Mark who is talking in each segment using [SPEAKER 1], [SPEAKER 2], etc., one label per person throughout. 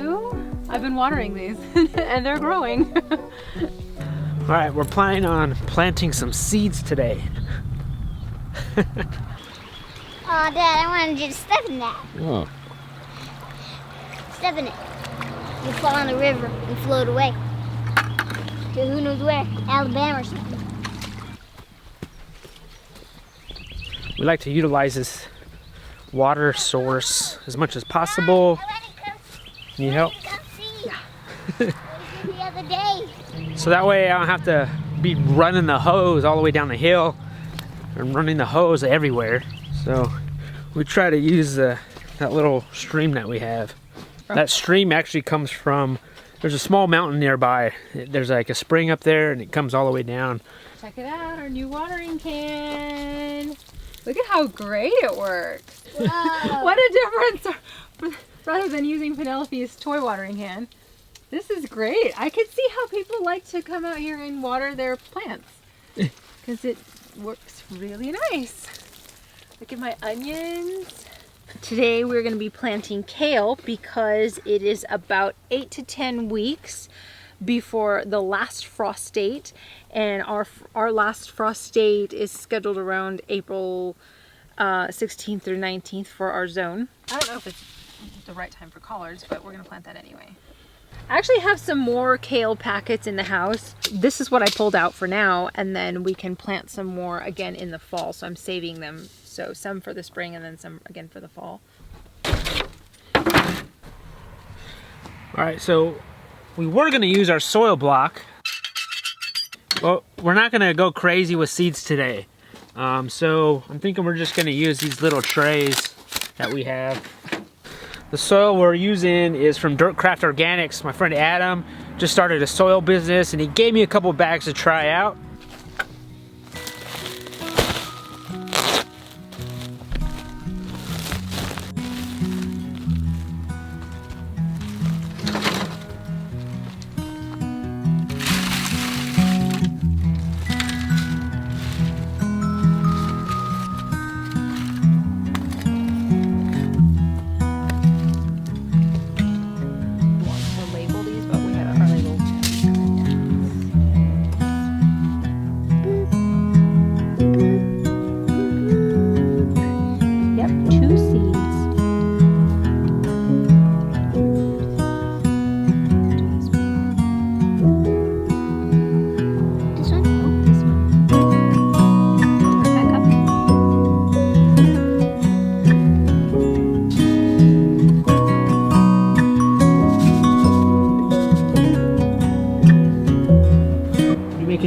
[SPEAKER 1] you. I've been watering these and they're growing.
[SPEAKER 2] All right, we're planning on planting some seeds today.
[SPEAKER 3] Oh, Dad, I wanted you to step in that.
[SPEAKER 2] Oh.
[SPEAKER 3] Step in it. You fall in the river and float away. To who knows where? Alabama or something.
[SPEAKER 2] We like to utilize this water source as much as possible. Need help?
[SPEAKER 3] Yeah. The other day.
[SPEAKER 2] So that way I don't have to be running the hose all the way down the hill and running the hose everywhere. So we try to use that little stream that we have. That stream actually comes from, there's a small mountain nearby. There's like a spring up there and it comes all the way down.
[SPEAKER 1] Check it out, our new watering can. Look at how great it works. What a difference rather than using Penelope's toy watering can. This is great. I could see how people like to come out here and water their plants because it works really nice. Look at my onions. Today we're going to be planting kale because it is about 8 to 10 weeks before the last frost date, and our last frost date is scheduled around April 16th through 19th for our zone. I don't know if it's the right time for collards, but we're going to plant that anyway. I actually have some more kale packets in the house. This is what I pulled out for now, and then we can plant some more again in the fall, so I'm saving them. So some for the spring and then some again for the fall.
[SPEAKER 2] All right, so we were gonna use our soil block. Well, we're not gonna go crazy with seeds today. So I'm thinking we're just gonna use these little trays that we have. The soil we're using is from Dirtcraft Organics. My friend Adam just started a soil business and he gave me a couple bags to try out.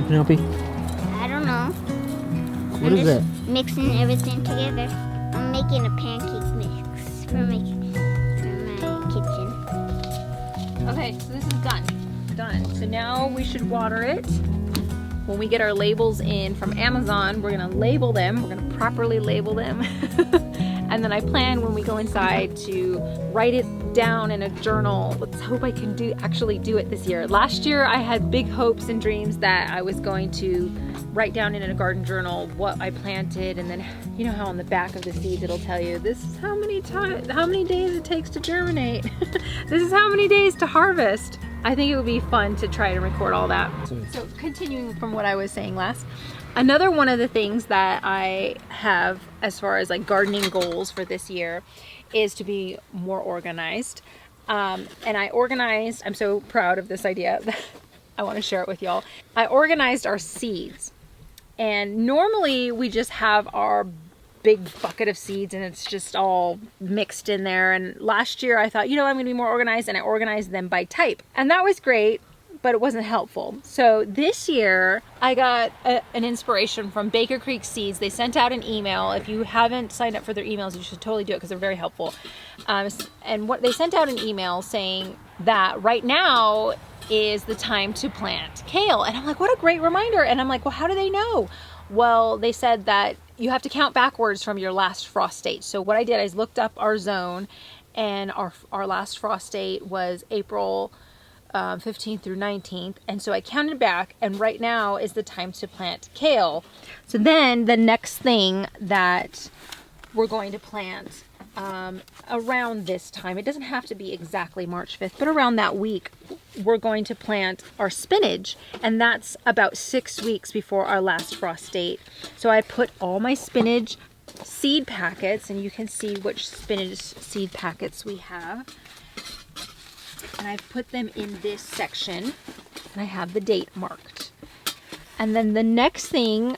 [SPEAKER 2] Penelope?
[SPEAKER 3] I don't know.
[SPEAKER 2] What is that?
[SPEAKER 3] Mixing everything together. I'm making a pancake mix for my kitchen.
[SPEAKER 1] Okay, so this is done. So now we should water it. When we get our labels in from Amazon, we're gonna label them. We're gonna properly label them. And then I plan when we go inside to write it down in a journal. Let's hope I can actually do it this year. Last year I had big hopes and dreams that I was going to write down in a garden journal what I planted, and then you know how on the back of the seeds it'll tell you this is how many days it takes to germinate. This is how many days to harvest. I think it would be fun to try to record all that. So continuing from what I was saying last, another one of the things that I have as far as like gardening goals for this year is to be more organized. And I'm so proud of this idea that I want to share it with y'all. I organized our seeds, and normally we just have our big bucket of seeds and it's just all mixed in there. And last year I thought, you know, I'm gonna be more organized, and I organized them by type, and that was great, but it wasn't helpful. So this year I got an inspiration from Baker Creek Seeds. They sent out an email. If you haven't signed up for their emails, you should totally do it because they're very helpful. And what they sent out an email saying that right now is the time to plant kale. And I'm like, what a great reminder. And I'm like, well, how do they know? Well, they said that you have to count backwards from your last frost date. So what I did is looked up our zone, and our last frost date was April 15th through 19th, and so I counted back, and right now is the time to plant kale. So then the next thing that we're going to plant around this time. It doesn't have to be exactly March 5th, but around that week, we're going to plant our spinach, and that's about 6 weeks before our last frost date. So I put all my spinach seed packets, and you can see which spinach seed packets we have. And I've put them in this section, and I have the date marked. And then the next thing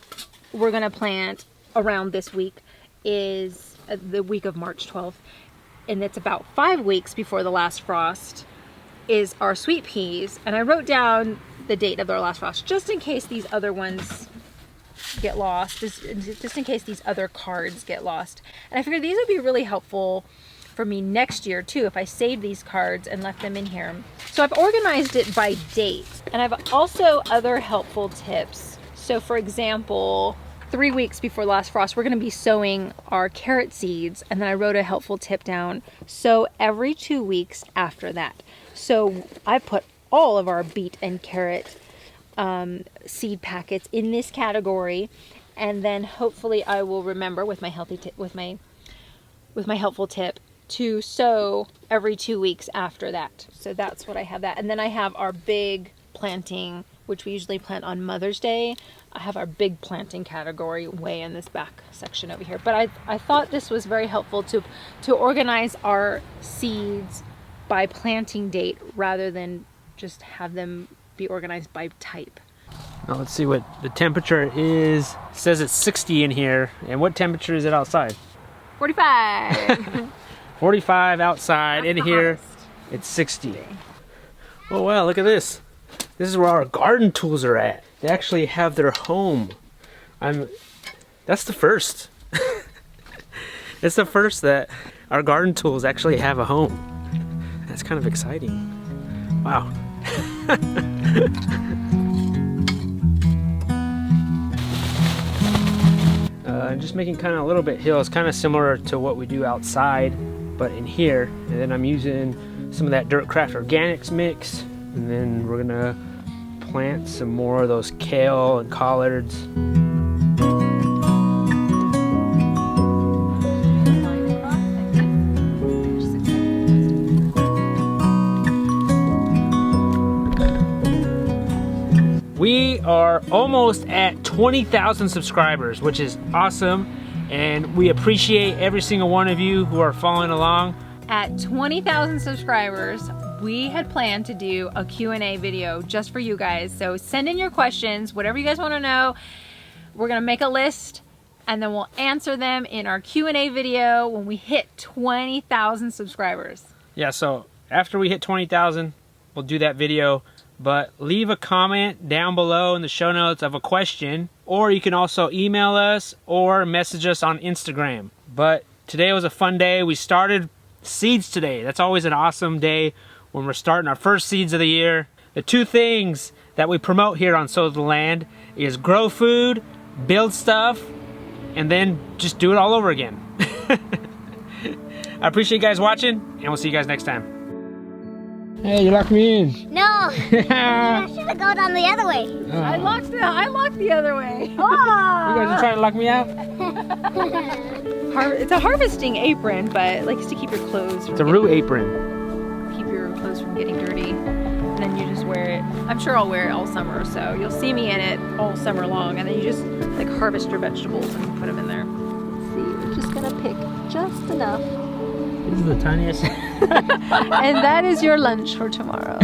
[SPEAKER 1] we're gonna plant around this week is the week of March 12th, and it's about 5 weeks before the last frost, is our sweet peas. And I wrote down the date of their last frost just in case these other ones get lost, just in case these other cards get lost. And I figured these would be really helpful for me next year too if I saved these cards and left them in here. So I've organized it by date, and I've also other helpful tips. So for example, 3 weeks before the last frost, we're going to be sowing our carrot seeds, and then I wrote a helpful tip down: sow every 2 weeks after that. So I put all of our beet and carrot seed packets in this category, and then hopefully I will remember with my healthy tip, with my helpful tip, to sow every 2 weeks after that. So that's what I have that. And then I have our big planting, which we usually plant on Mother's Day. I have our big planting category way in this back section over here. But I thought this was very helpful to organize our seeds by planting date rather than just have them be organized by type.
[SPEAKER 2] Now let's see what the temperature is. It says it's 60 in here. And what temperature is it outside?
[SPEAKER 1] 45.
[SPEAKER 2] 45 outside.
[SPEAKER 1] That's
[SPEAKER 2] in
[SPEAKER 1] the
[SPEAKER 2] here,
[SPEAKER 1] hottest.
[SPEAKER 2] it's 60. Oh wow, look at this. This is where our garden tools are at. They actually have their home. That's the first. It's the first that our garden tools actually have a home. That's kind of exciting. Wow. Just making kind of a little bit hills, kind of similar to what we do outside, but in here. And then I'm using some of that Dirt Craft Organics mix, and then we're gonna plant some more of those kale and collards. We are almost at 20,000 subscribers, which is awesome, and we appreciate every single one of you who are following along.
[SPEAKER 1] At 20,000 subscribers, we had planned to do a Q&A video just for you guys. So send in your questions, whatever you guys want to know. We're gonna make a list, and then we'll answer them in our Q&A video when we hit 20,000 subscribers.
[SPEAKER 2] Yeah, so after we hit 20,000, we'll do that video. But leave a comment down below in the show notes of a question, or you can also email us or message us on Instagram. But today was a fun day. We started seeds today. That's always an awesome day when we're starting our first seeds of the year. The two things that we promote here on Sow the Land is grow food, build stuff, and then just do it all over again. I appreciate you guys watching, and we'll see you guys next time. Hey, you locked me in.
[SPEAKER 3] No, I should have gone on the other way.
[SPEAKER 1] I locked the other way.
[SPEAKER 3] Oh.
[SPEAKER 2] You guys are trying to lock me out?
[SPEAKER 1] It's a harvesting apron, but it likes to keep your clothes from
[SPEAKER 2] It's a root apron.
[SPEAKER 1] keep your clothes from getting dirty. And then you just wear it. I'm sure I'll wear it all summer, so you'll see me in it all summer long. And then you just like harvest your vegetables and put them in there. Let's see, we're just gonna pick just enough.
[SPEAKER 2] This is the tiniest.
[SPEAKER 1] And that is your lunch for tomorrow.